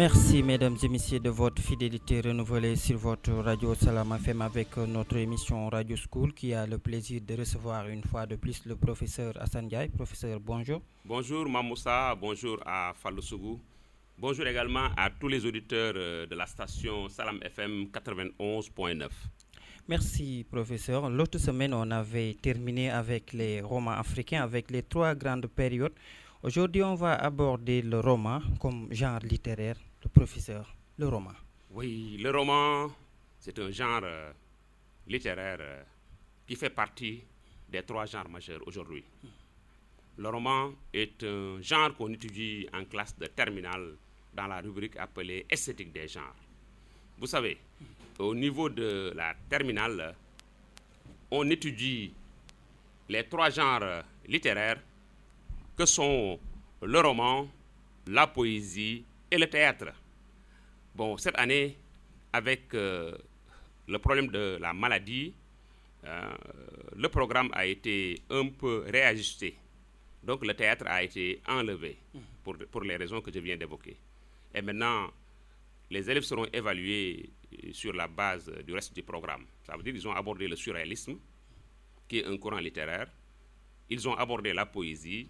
Merci mesdames et messieurs de votre fidélité renouvelée sur votre radio Salam FM avec notre émission Radio School qui a le plaisir de recevoir une fois de plus le professeur Assane Ndiaye. Professeur, bonjour. Bonjour Mamoussa, bonjour à Fallou Sougou. Bonjour également à tous les auditeurs de la station Salam FM 91.9. Merci professeur. L'autre semaine, on avait terminé avec les romans africains, avec les trois grandes périodes. Aujourd'hui, on va aborder le roman comme genre littéraire. Le professeur, le roman. Oui, le roman, c'est un genre littéraire qui fait partie des trois genres majeurs aujourd'hui. Le roman est un genre qu'on étudie en classe de terminale dans la rubrique appelée esthétique des genres. Vous savez, au niveau de la terminale, on étudie les trois genres littéraires que sont le roman, la poésie et le théâtre. Bon, cette année, avec le problème de la maladie, le programme a été un peu réajusté. Donc le théâtre a été enlevé pour les raisons que je viens d'évoquer. Et maintenant, les élèves seront évalués sur la base du reste du programme. Ça veut dire qu'ils ont abordé le surréalisme, qui est un courant littéraire. Ils ont abordé la poésie.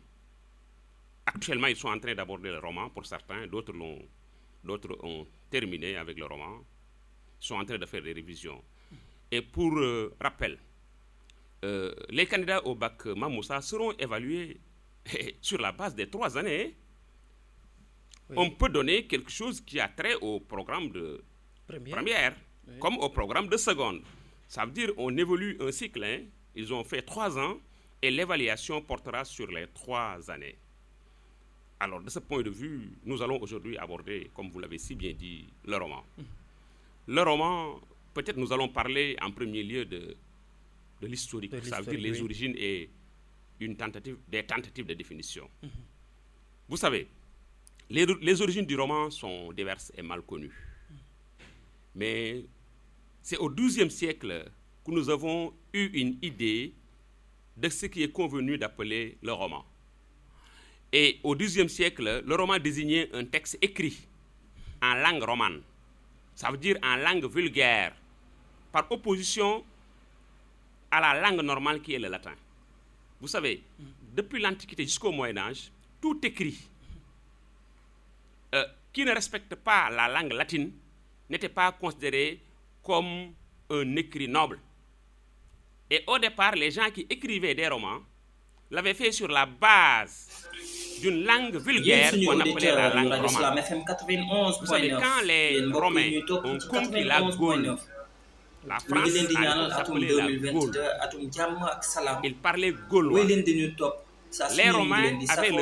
Actuellement, ils sont en train d'aborder le roman pour certains. D'autres ont terminé avec le roman. Ils sont en train de faire des révisions. Et pour rappel, les candidats au bac Mamoussa seront évalués sur la base des 3 années. Oui. On peut donner quelque chose qui a trait au programme de première oui, comme au programme de seconde. Ça veut dire qu'on évolue un cycle. Hein. Ils ont fait 3 ans et l'évaluation portera sur les 3 années. Alors, de ce point de vue, nous allons aujourd'hui aborder, comme vous l'avez si bien dit, le roman. Le roman, peut-être nous allons parler en premier lieu de l'historique. Ça veut dire les origines et des tentatives de définition. Vous savez, les origines du roman sont diverses et mal connues. Mais c'est au XIIe siècle que nous avons eu une idée de ce qui est convenu d'appeler le roman. Et au XIIe siècle, le roman désignait un texte écrit en langue romane. Ça veut dire en langue vulgaire, par opposition à la langue normale qui est le latin. Vous savez, depuis l'Antiquité jusqu'au Moyen-Âge, tout écrit qui ne respecte pas la langue latine n'était pas considéré comme un écrit noble. Et au départ, les gens qui écrivaient des romans l'avaient fait sur la base d'une langue vulgaire qu'on appelait la langue romane. Vous savez, quand les Romains ont conquis la Gaule, la France s'appelait la Gaule. Ils parlaient gaulois. Les Romains avaient le